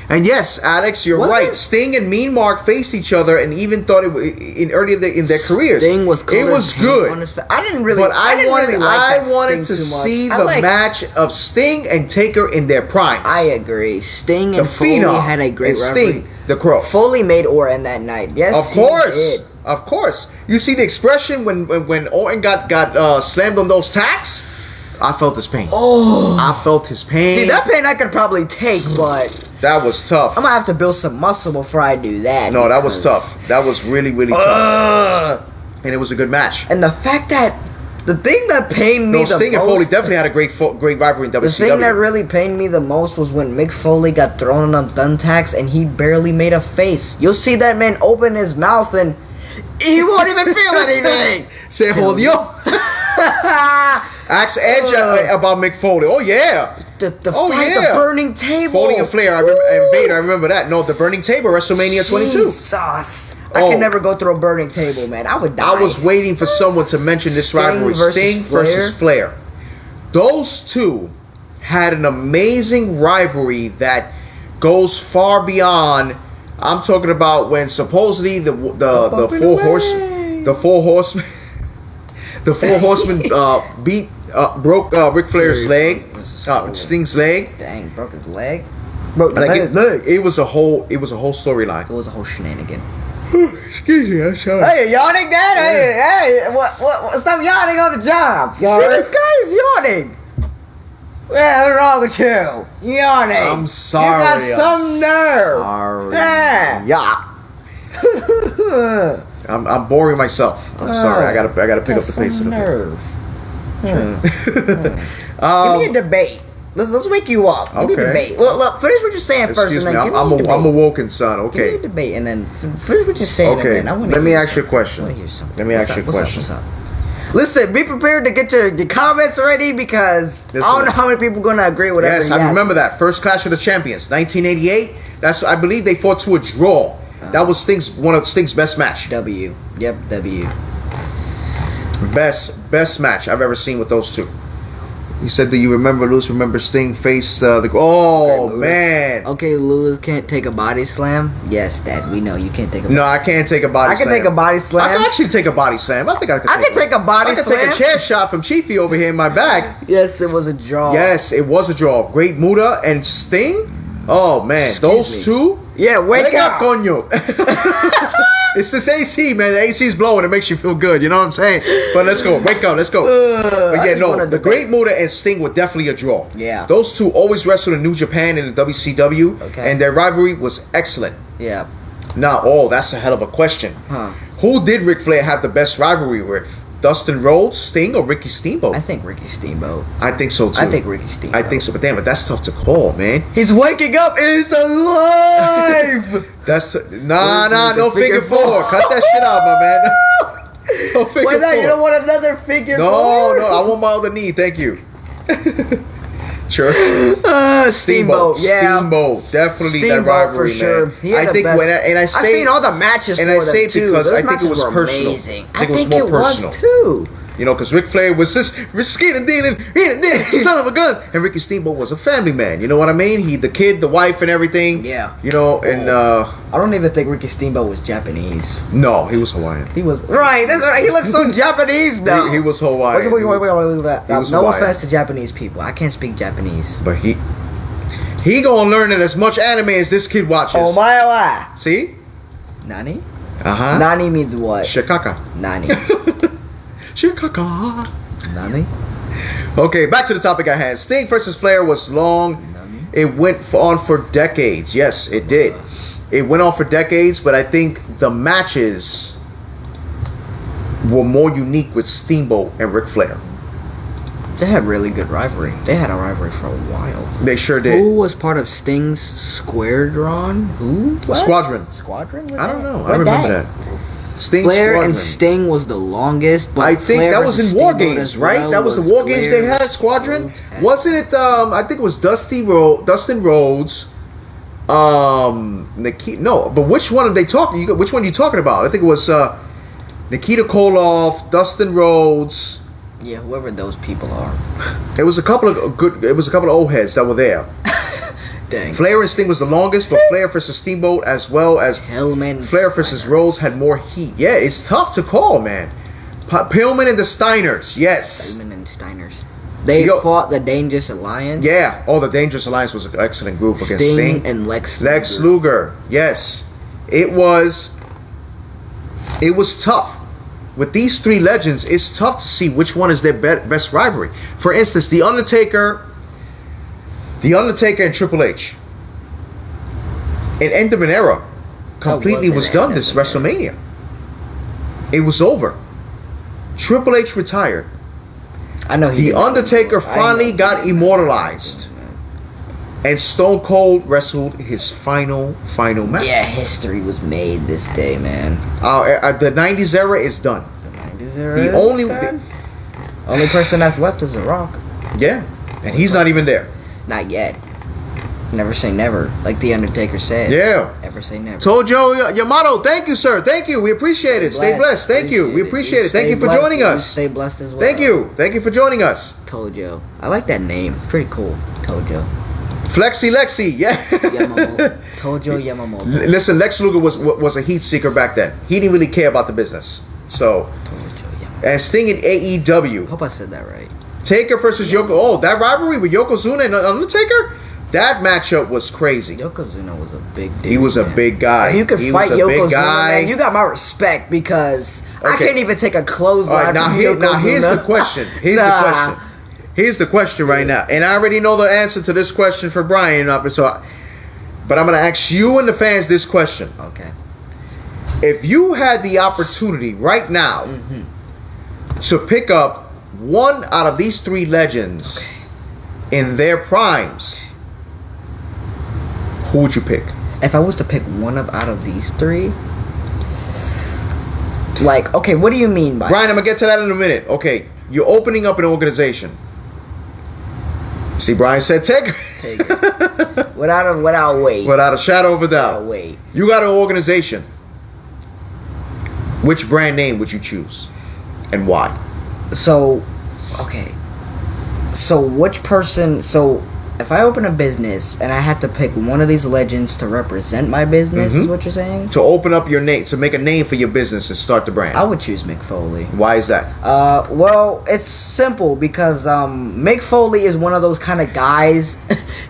A: And yes, Alex, you're right. Sting and Mean Mark faced each other, and even thought earlier in their careers.
B: Sting was
A: it was good.
B: I didn't really.
A: But
B: I
A: wanted to see the match of Sting and Taker in their primes.
B: I agree. Sting and Foley had a great rivalry.
A: Sting, the Crow.
B: Foley made Orton that night. Yes,
A: of course. Of course. You see the expression when Orton got slammed on those tacks. I felt his pain.
B: Oh,
A: I felt his pain.
B: See, that pain I could probably take, but
A: that was tough.
B: I'm gonna have to build some muscle before I do that.
A: No, that was tough. That was really, really tough. And it was a good match.
B: And the fact that the thing that pained me the most,
A: Sting and Foley definitely had a great rivalry in WCW.
B: The thing that really pained me the most was when Mick Foley got thrown on thumbtacks and he barely made a face. You'll see that man open his mouth and he won't even feel anything.
A: Say, hold yo. Ask Edge about Mick Foley. Oh yeah,
B: the fight, the burning table.
A: Foley and Flair, and Vader. I remember that. No, the burning table, WrestleMania 22.
B: Jesus. I can never go through a burning table, man. I would die.
A: I was waiting for someone to mention this rivalry: Sting versus Flair. Those two had an amazing rivalry that goes far beyond. I'm talking about when supposedly the four horsemen broke Ric Flair's leg, Sting's leg.
B: Dang, broke his leg. Broke
A: his leg. It was a whole storyline.
B: It was a whole shenanigan.
A: Excuse me, I'm sorry.
B: Hey, yawning, Dad? Hey, what? Stop yawning on the job. See, this guy is yawning. What's wrong with you? Yawning.
A: I'm sorry.
B: You got some nerve.
A: Sorry.
B: Yeah.
A: I'm boring myself. I'm sorry. I gotta pick up the pace of the
B: nerve. Give me a debate. Let's wake you up. Give me a debate. Well, look, finish what you're saying first.
A: Excuse me. I'm a woken son. Okay.
B: Give me a debate and then finish what you're saying.
A: Okay.
B: And then
A: let me ask you a question. Let me ask you a question.
B: What's up? Listen, be prepared to get your comments ready because I don't know how many people are going to agree with everything.
A: Yes, I remember that. First Clash of the Champions, 1988. I believe they fought to a draw. That was one of Sting's best match.
B: W. Yep, W.
A: Best match I've ever seen with those two. He said, "Do you remember Lewis? Remember Sting faced the? Oh
B: Okay,
A: man.
B: Okay, Lewis can't take a body slam. Yes, Dad, we know you can't take a.
A: No, I can't take a body.
B: I can
A: slam.
B: take a body slam.
A: I can actually take a body slam. I think I can.
B: I can take a body slam.
A: I can take a chair shot from Chiefy over here in my back.
B: Yes, it was a draw.
A: Yes, it was a draw. Great Muta and Sting. Oh man, those two.
B: Yeah, wake up,
A: coño. It's this AC, man. The AC's blowing. It makes you feel good. You know what I'm saying? But let's go. Wake up. Let's go. But yeah, no. The Great Muta and Sting were definitely a draw.
B: Yeah.
A: Those two always wrestled in New Japan in the WCW.
B: Okay.
A: And their rivalry was excellent.
B: Yeah.
A: Now, that's a hell of a question.
B: Huh.
A: Who did Ric Flair have the best rivalry with? Dustin Rhodes, Sting, or Ricky Steamboat?
B: I think Ricky Steamboat.
A: I think so too.
B: I think Ricky Steamboat.
A: I think so, but damn, but that's tough to call, man.
B: He's waking up. He's alive.
A: No figure four. Cut that shit out, my man. No figure
B: Why not?
A: four.
B: You don't want another figure four?
A: No, I want my other knee. Thank you. Sure.
B: Steamboat. Yeah.
A: Steamboat. Definitely
B: Steamboat
A: that rivalry,
B: for sure.
A: man.
B: He had
A: I
B: the
A: think
B: best. I've seen all the matches
A: and
B: for
A: I say
B: them too.
A: because
B: Those
A: I think it
B: matches
A: was
B: were
A: personal.
B: amazing.
A: I think it was more personal.
B: Was too.
A: You know, because Ric Flair was this skin dealing, son of a gun, and Ricky Steamboat was a family man. You know what I mean? He, the kid, the wife, and everything.
B: Yeah.
A: You know, and
B: I don't even think Ricky Steamboat was Japanese.
A: No, he was Hawaiian.
B: He was right. That's right. He looks so Japanese now.
A: He was Hawaiian.
B: Wait, look at that.
A: He was
B: No
A: Hawaiian.
B: offense to Japanese people. I can't speak Japanese.
A: But he gonna learn it as much anime as this kid watches.
B: Oh my wa.
A: See?
B: Nani?
A: Uh-huh.
B: Nani means what?
A: Shikaka.
B: Nani.
A: Shikaka.
B: Nani?
A: Okay, back to the topic I had. Sting versus Flair was long.
B: Nani?
A: It went on for decades. Yes, it did. It went on for decades, but I think the matches were more unique with Steamboat and Ric Flair.
B: They had really good rivalry. They had a rivalry for a while.
A: They sure did.
B: Who was part of Sting's Squadron? Who? What?
A: Squadron.
B: Squadron?
A: I don't know. I remember that. Sting
B: Flair
A: Squadron.
B: and Sting was the longest, but
A: I think
B: Flair
A: that was
B: versus
A: in War
B: Steamboat
A: Games,
B: as
A: right?
B: well
A: That was the War Games they had. Squadron. Wasn't it? I think it was Dustin Rhodes. Nikita. No, but which one are they talking? Which one are you talking about? I think it was Nikita Koloff, Dustin Rhodes.
B: Yeah, whoever those people are.
A: It was a couple of good. It was a couple of old heads that were there.
B: Dang.
A: Flair and Sting was the longest, but Flair versus Steamboat as well as
B: Pillman.
A: Flair versus Rhodes had more heat. Yeah, it's tough to call, man. Pillman and the Steiners, yes.
B: Pillman and Steiners. They fought the Dangerous Alliance.
A: Yeah. Oh, the Dangerous Alliance was an excellent group against Sting
B: and Lex Luger.
A: Lex Luger, yes. It was tough. With these three legends, it's tough to see which one is their best rivalry. For instance, The Undertaker and Triple H. An end of an era completely was done this WrestleMania. It was over. Triple H retired.
B: I know
A: The Undertaker finally got immortalized. And Stone Cold wrestled his final match.
B: Yeah, history was made this day, man.
A: The 90s era is done.
B: The 90s era.
A: The
B: only person that's left is The Rock.
A: Yeah, and he's not even there.
B: Not yet. Never say never, like The Undertaker said.
A: Yeah.
B: Never say never.
A: Tojo Yamato, thank you, sir. Thank you. We appreciate it. Stay blessed. Thank you. We appreciate it. Thank you for joining us.
B: Stay blessed as well.
A: Thank you. Thank you for joining us.
B: Tojo. I like that name. It's pretty cool. Tojo.
A: Flexi Lexi, yeah.
B: Yamamoto. Tojo Yamamoto.
A: Listen, Lex Luger was a heat seeker back then. He didn't really care about the business. So,
B: Tojo Yamamoto.
A: and Sting in AEW.
B: Hope I said that right.
A: Taker versus Yoko. Oh, that rivalry with Yokozuna and Undertaker? That matchup was crazy.
B: Yokozuna was a big dude.
A: He was a big guy.
B: If you could
A: He
B: fight
A: was a big
B: Yokozuna,
A: guy.
B: man, you got my respect because I
A: Okay.
B: can't even take a clothesline
A: All right,
B: from Yokozuna.
A: now here's the question. Here's the question right now. And I already know the answer to this question for Brian. But I'm going to ask you and the fans this question.
B: Okay.
A: If you had the opportunity right now to pick up one out of these three legends in their primes, who would you pick?
B: If I was to pick one out of these three, like, okay, what do you mean by
A: Brian, I'm going to get to that in a minute. Okay, you're opening up an organization. See, Brian said Taker.
B: Without weight.
A: Without a shadow of a doubt.
B: Without weight.
A: You got an organization. Which brand name would you choose? And why?
B: So, okay. So which person? So if I open a business and I had to pick one of these legends to represent my business, is what you're saying?
A: To open up your name, to make a name for your business and start the brand.
B: I would choose Mick Foley.
A: Why is that?
B: Well, it's simple because Mick Foley is one of those kind of guys.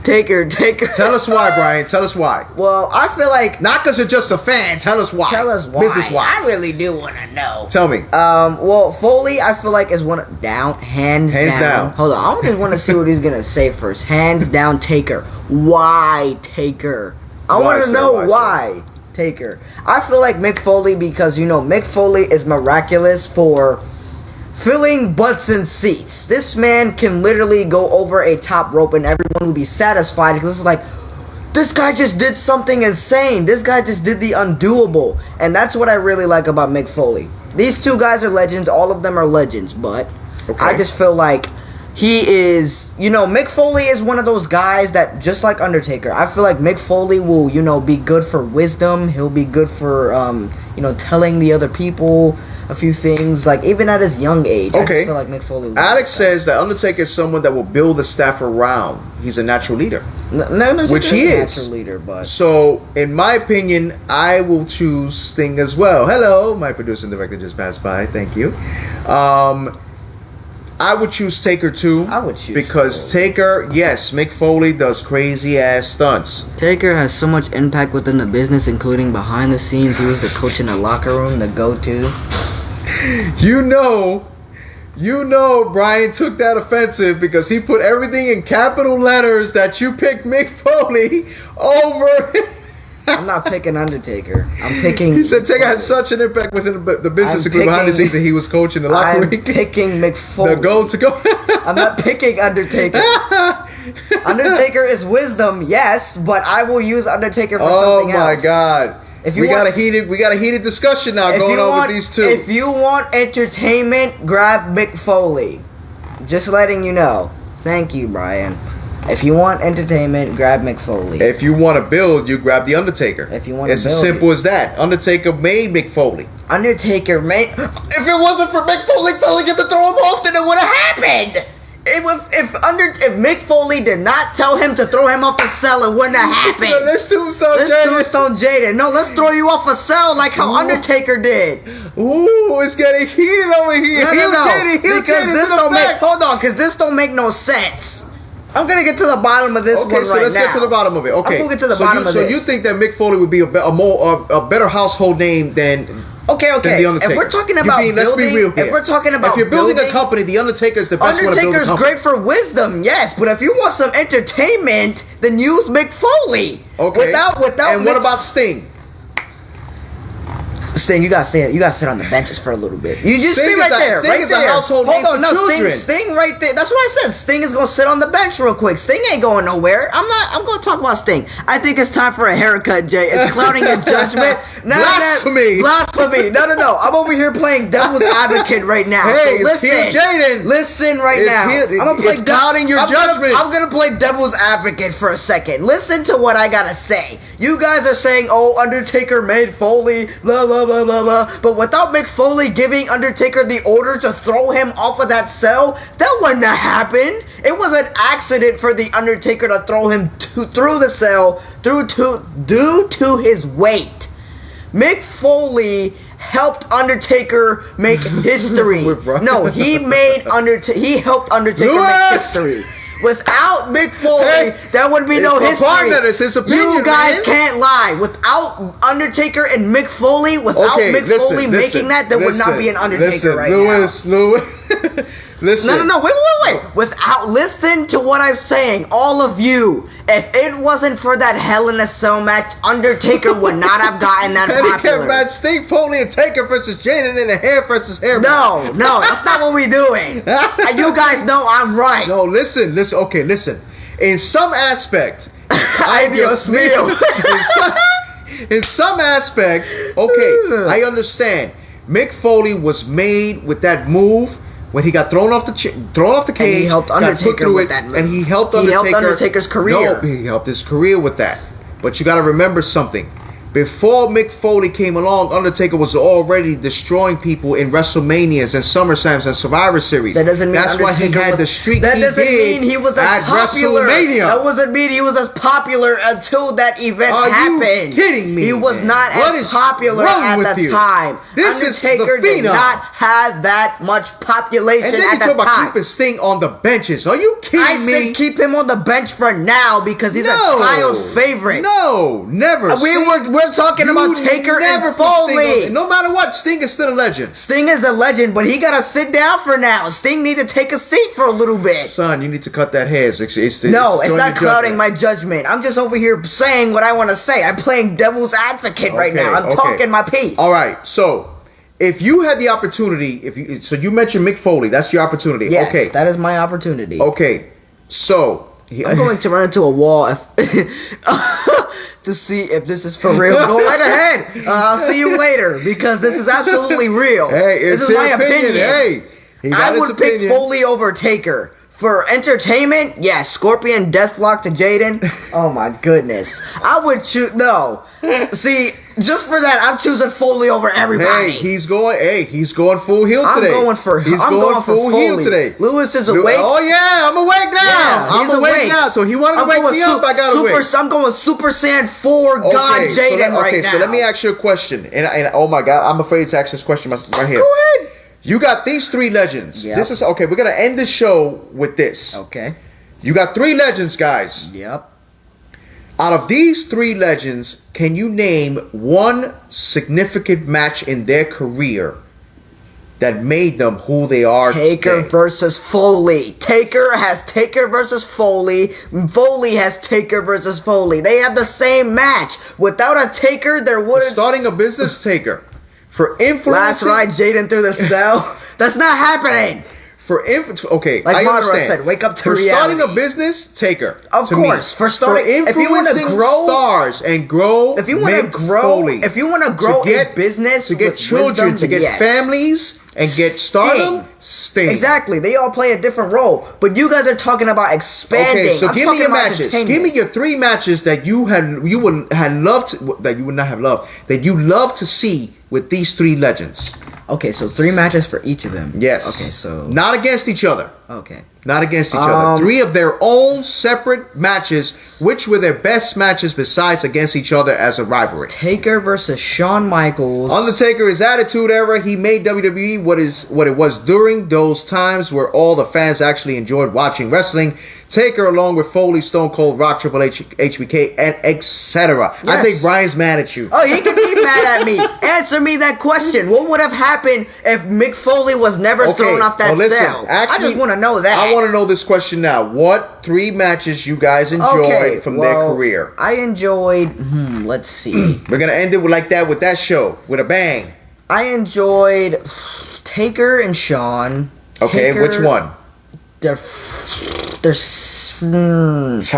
B: Taker.
A: Tell us why, Brian. Tell us why.
B: Well, I feel like
A: not because you're just a fan. Tell us why.
B: Tell us why.
A: Business-wise.
B: I really do want to know.
A: Tell me.
B: Well, Foley, I feel like is hands down. Hold on, I just want to see what he's gonna say first. Hands down, Taker. Why Taker? I want to know why Taker. I feel like Mick Foley because Mick Foley is miraculous for filling butts and seats. This man can literally go over a top rope and everyone will be satisfied because it's like, this guy just did something insane. This guy just did the undoable. And that's what I really like about Mick Foley. These two guys are legends. All of them are legends. But I just feel like he is, Mick Foley is one of those guys that, just like Undertaker, I feel like Mick Foley will, be good for wisdom. He'll be good for, telling the other people a few things, like even at his young age. I just feel like Mick Foley.
A: Alex says that Undertaker is someone that will build the staff around. He's a natural leader,
B: which he is. Natural leader, but
A: so in my opinion, I will choose Sting as well. Hello, my producer and director just passed by. Thank you. I would choose Taker too.
B: I would choose
A: because Taker, yes, Mick Foley does crazy ass stunts.
B: Taker has so much impact within the business, including behind the scenes. He was the coach in the locker room, the go-to.
A: Brian took that offensive because he put everything in capital letters that you picked Mick Foley over.
B: I'm not picking Undertaker. I'm picking.
A: He said Taker had such an impact within the business, including behind the scenes, that he was coaching the locker room.
B: I'm picking Mick Foley.
A: The go.
B: I'm not picking Undertaker. Undertaker is wisdom, yes, but I will use Undertaker for something else.
A: Oh my God! We got a heated discussion now going on with these two.
B: If you want entertainment, grab Mick Foley. Just letting you know. Thank you, Brian. If you want entertainment, grab Mick Foley.
A: If you want to build, you grab the Undertaker.
B: If you want to build,
A: it's as simple as that. Undertaker made Mick Foley.
B: Undertaker made. If it wasn't for Mick Foley telling him to throw him off, then it would have happened. If Mick Foley did not tell him to throw him off a cell, it wouldn't have happened.
A: Let's tombstone
B: Jaden. No, let's throw you off a cell like how Undertaker did.
A: Ooh, it's getting heated over here.
B: Hold on, because this don't make no sense. I'm gonna get to the bottom of this one right now. Okay, so
A: let's get to the bottom of it. Okay,
B: I'm gonna get to the bottom of this.
A: So you think that Mick Foley would be a better household name than the Undertaker?
B: If we're talking about building,
A: let's be real here.
B: If we're talking about
A: if you're building a company, the Undertaker is the best one to build a company.
B: Undertaker's great for wisdom, yes, but if you want some entertainment, then use Mick Foley.
A: Okay.
B: Without.
A: And what about Sting?
B: Sting, you gotta sit on the benches for a little bit. You just
A: Sting
B: stay right there.
A: Sting is a household name for children.
B: Sting right there. That's what I said. Sting is gonna sit on the bench real quick. Sting ain't going nowhere. I'm gonna talk about Sting. I think it's time for a haircut, Jay. It's clouding your judgment.
A: Blasphemy.
B: No. I'm over here playing devil's advocate right now.
A: Hey,
B: so listen,
A: Jaden.
B: Listen right now. I'm gonna play
A: clouding your judgment.
B: I'm gonna play devil's advocate for a second. Listen to what I gotta say. You guys are saying, "Oh, Undertaker made Foley," blah blah blah blah blah. But without Mick Foley giving Undertaker the order to throw him off of that cell, that wouldn't have happened. It was an accident for the Undertaker to throw him through the cell due to his weight. Mick Foley helped Undertaker make history. No, he helped Undertaker make history. Without Mick Foley, there would be no history.
A: It's his opinion,
B: you guys can't lie. Without Undertaker and Mick Foley, Mick Foley making that, there would not be an Undertaker right now. Listen. No, wait. Listen to what I'm saying, all of you. If it wasn't for that Hell in a Cell match, Undertaker would not have gotten that popular.
A: Handicap match, Sting, Foley, and Taker versus Jaden in the hair versus hair.
B: No, that's not what we're doing. You guys know I'm right.
A: No, listen. Okay, listen. In some aspect,
B: Dios mío.
A: In some aspect, okay, I understand. Mick Foley was made with that move. When he got thrown off the cage, and he helped Undertaker with that move. And he helped Undertaker's career. No, he helped his career with that. But you got to remember something. Before Mick Foley came along, Undertaker was already destroying people in WrestleManias and SummerSlams and Survivor Series.
B: That doesn't mean
A: that's why he had the streak. That doesn't mean
B: he was as popular. That doesn't mean he was as popular until that event happened.
A: Are you kidding me?
B: He was not as popular at the time. Undertaker did not have that much population at the time.
A: And then you talk about keeping Sting on the benches. Are you kidding me?
B: I said keep him on the bench for now because he's a child favorite.
A: No, never.
B: We're talking about Taker and Foley.
A: No matter what, Sting is still a legend.
B: Sting is a legend, but he gotta sit down for now. Sting needs to take a seat for a little bit.
A: Son, you need to cut that hair. It's
B: not clouding my judgment. I'm just over here saying what I want to say. I'm playing devil's advocate right now. I'm talking my piece.
A: All right, so if you had the opportunity, so you mentioned Mick Foley, that's your opportunity.
B: Yes,
A: okay,
B: that is my opportunity.
A: Okay, so
B: I'm going to run into a wall to see if this is for real. Go right ahead. I'll see you later because this is absolutely real.
A: Hey, it's
B: this is my opinion.
A: Hey,
B: I would pick Foley over Taker. For entertainment, yes, Scorpion Deathlock to Jaden. Oh my goodness. I would choose See, just for that, I'm choosing Foley over everybody.
A: He's going full heel today.
B: I'm going for full heel today. Lewis is awake.
A: Oh yeah, I'm awake now.
B: Yeah,
A: I'm awake now. So he wanted to wake me up. I gotta wait.
B: I'm going Super Saiyan 4 God Jaden right now.
A: So let me ask you a question. And oh my God, I'm afraid to ask this question right here.
B: Go ahead.
A: You got these 3 legends.
B: Yep.
A: This is okay. We're gonna end the show with this.
B: Okay.
A: You got 3 legends, guys.
B: Yep.
A: Out of these 3 legends, can you name one significant match in their career that made them who they are
B: Taker
A: today?
B: versus Foley. Taker has Taker versus Foley. Foley has Taker versus Foley. They have the same match. Without a Taker, there wouldn't...
A: Starting a business, Taker. For influencing...
B: Last ride Jaden through the cell. That's not happening.
A: Okay,
B: like
A: I
B: Monroe
A: understand.
B: said, wake up to
A: for
B: reality.
A: Starting a business, Taker.
B: Of course, for
A: influencing
B: if you want to grow
A: stars and grow,
B: if you want to grow a business,
A: to get children,
B: wisdom,
A: to get families, and get stardom, Sting.
B: Exactly, they all play a different role. But you guys are talking about expanding.
A: Okay, so give me your matches. Give me your 3 matches that you would love to see with these 3 legends.
B: Okay, so 3 matches for each of them.
A: Yes.
B: Okay, so
A: not against each other.
B: Okay.
A: Not against each other. 3 of their own separate matches, which were their best matches besides against each other as a rivalry.
B: Taker versus Shawn Michaels.
A: Undertaker, his Attitude Era, he made WWE what it was during those times where all the fans actually enjoyed watching wrestling. Taker, along with Foley, Stone Cold, Rock, Triple H, HBK, and etc. Yes. I think Brian's mad at you.
B: Oh, he can be mad at me. Answer me that question. What would have happened if Mick Foley was never thrown off that cell? I just want to know that.
A: I want to know this question now. What 3 matches you guys enjoyed from their career?
B: I enjoyed, let's see.
A: We're going to end it like that with that show, with a bang.
B: I enjoyed Taker and Shawn.
A: Okay, which one?
B: I was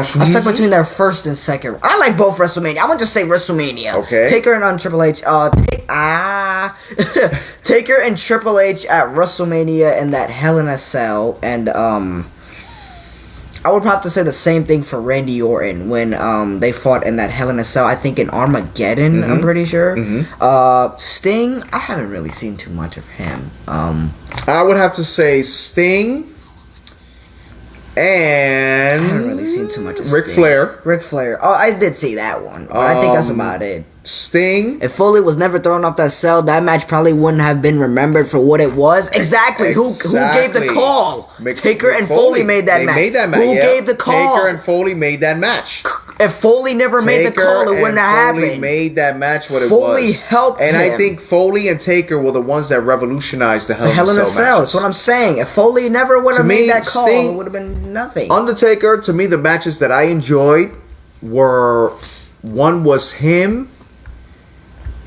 B: stuck between their first and second. I like both WrestleMania. I want to say WrestleMania.
A: Okay.
B: Taker and Triple H. Taker and Triple H at WrestleMania and that Hell in a Cell. And I would have to say the same thing for Randy Orton when they fought in that Hell in a Cell. I think in Armageddon. I'm pretty sure. Sting. I haven't really seen too much of him.
A: I would have to say Sting. And
B: I haven't really seen too much of
A: Ric
B: Sting.
A: Flair.
B: Ric Flair. Oh, I did see that one. But I think that's about it.
A: Sting.
B: If Foley was never thrown off that cell, that match probably wouldn't have been remembered for what it was. Exactly. Who gave the call? Taker and Foley made that match. Who gave the call?
A: Taker and Foley made that match.
B: If Foley never made the call, it wouldn't have happened.
A: Foley made that match what it was.
B: Foley helped him.
A: And I think Foley and Taker were the ones that revolutionized the Hell in a Cell
B: match. That's what I'm saying. If Foley never would have made that call, it would have been nothing.
A: Undertaker, to me, the matches that I enjoyed were, one was him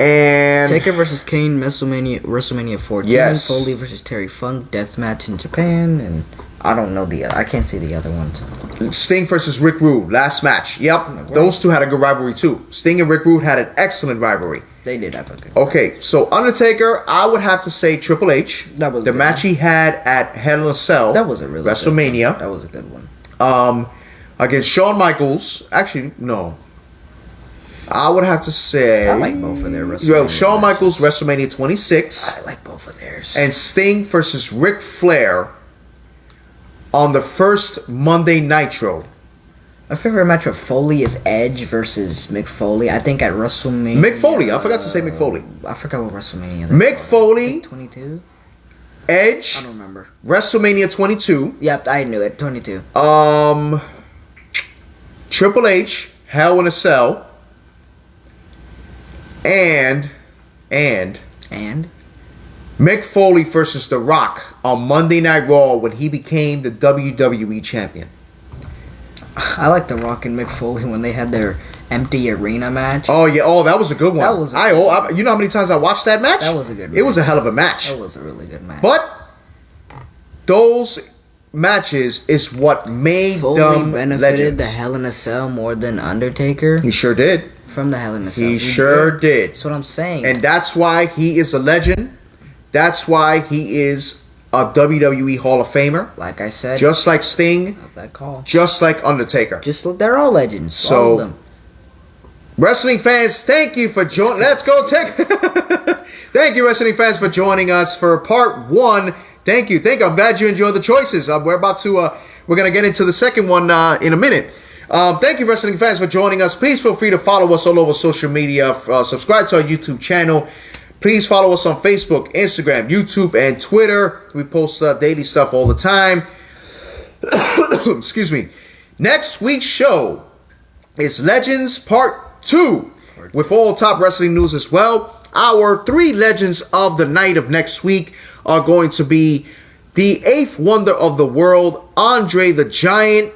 A: and
B: Taker versus Kane, WrestleMania 14.
A: Yes.
B: Foley versus Terry Funk, death match in Japan, and I don't know I can't see the other ones.
A: Sting versus Rick Rude, last match. Yep, those two had a good rivalry too. Sting and Rick Rude had an excellent rivalry.
B: They did have a good
A: Okay, so Undertaker, I would have to say Triple H.
B: That was
A: the match he had at Hell in a Cell.
B: That was a really
A: WrestleMania.
B: Good one. That was a good one.
A: Against Shawn Michaels. Actually, no. I would have to say...
B: I like both of their
A: WrestleMania. Shawn Michaels, WrestleMania 26.
B: I like both of theirs.
A: And Sting versus Ric Flair on the first Monday Nitro.
B: My favorite match with Foley is Edge versus Mick Foley. I think at WrestleMania...
A: Mick Foley. I forgot to say Mick Foley.
B: I forgot what WrestleMania...
A: Mick Foley.
B: 22?
A: Edge.
B: I don't remember.
A: WrestleMania 22.
B: Yep, I knew it. 22.
A: Triple H, Hell in a Cell. And Mick Foley versus The Rock on Monday Night Raw when he became the WWE champion.
B: I like The Rock and Mick Foley when they had their empty arena match.
A: Oh yeah, that was a good one.
B: That was
A: you know how many times I watched that match?
B: That was a good match.
A: It was a hell of a match.
B: That was a really good match.
A: But those matches is what made
B: Foley
A: them
B: benefited
A: legends.
B: the Hell in a Cell more than Undertaker.
A: He sure did.
B: From the Hell in a Cell.
A: He sure did.
B: That's what I'm saying.
A: And that's why he is a legend. That's why he is a WWE Hall of Famer.
B: Like I said.
A: Just like Sting.
B: Love that call.
A: Just like Undertaker.
B: They're all legends.
A: So,
B: all of them.
A: Wrestling fans, thank you for joining. Let's go, Tech. Thank you, wrestling fans, for joining us for part 1. Thank you. I'm glad you enjoyed the choices. We're gonna get into the second one in a minute. Thank you, wrestling fans, for joining us. Please feel free to follow us all over social media. Subscribe to our YouTube channel. Please follow us on Facebook, Instagram, YouTube, and Twitter. We post daily stuff all the time. Excuse me. Next week's show is Legends Part 2 with all top wrestling news as well. Our 3 legends of the night of next week are going to be the 8th wonder of the world, Andre the Giant,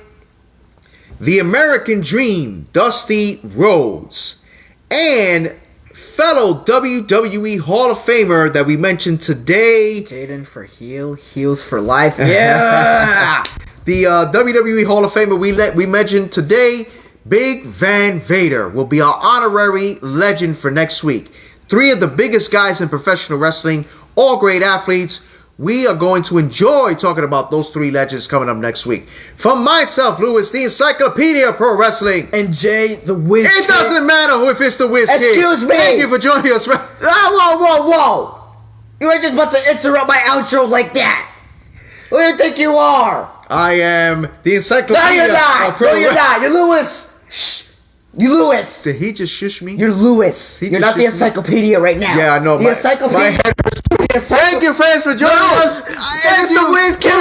A: the American Dream, Dusty Rhodes, and fellow WWE Hall of Famer that we mentioned today,
B: Jaden for heels for life. Yeah.
A: The WWE Hall of Famer we mentioned today, Big Van Vader, will be our honorary legend for next week. 3 of the biggest guys in professional wrestling, all great athletes. We are going to enjoy talking about those 3 legends coming up next week. From myself, Lewis, the Encyclopedia of Pro Wrestling.
B: And Jay, the Wiz
A: It
B: Kid.
A: Doesn't matter if it's the Wiz Kid.
B: Excuse me.
A: Thank you for joining us.
B: Whoa. You ain't just about to interrupt my outro like that. Who do you think you are?
A: I am the Encyclopedia.
B: No, you're not.
A: Pro
B: You're not. You're Lewis. Shh. You Lewis.
A: Did he just shush me?
B: You're Lewis. You're not the encyclopedia right now.
A: Yeah, I know.
B: The encyclopedia.
A: Thank you, friends, for joining us.
B: It's the Wiz Kid.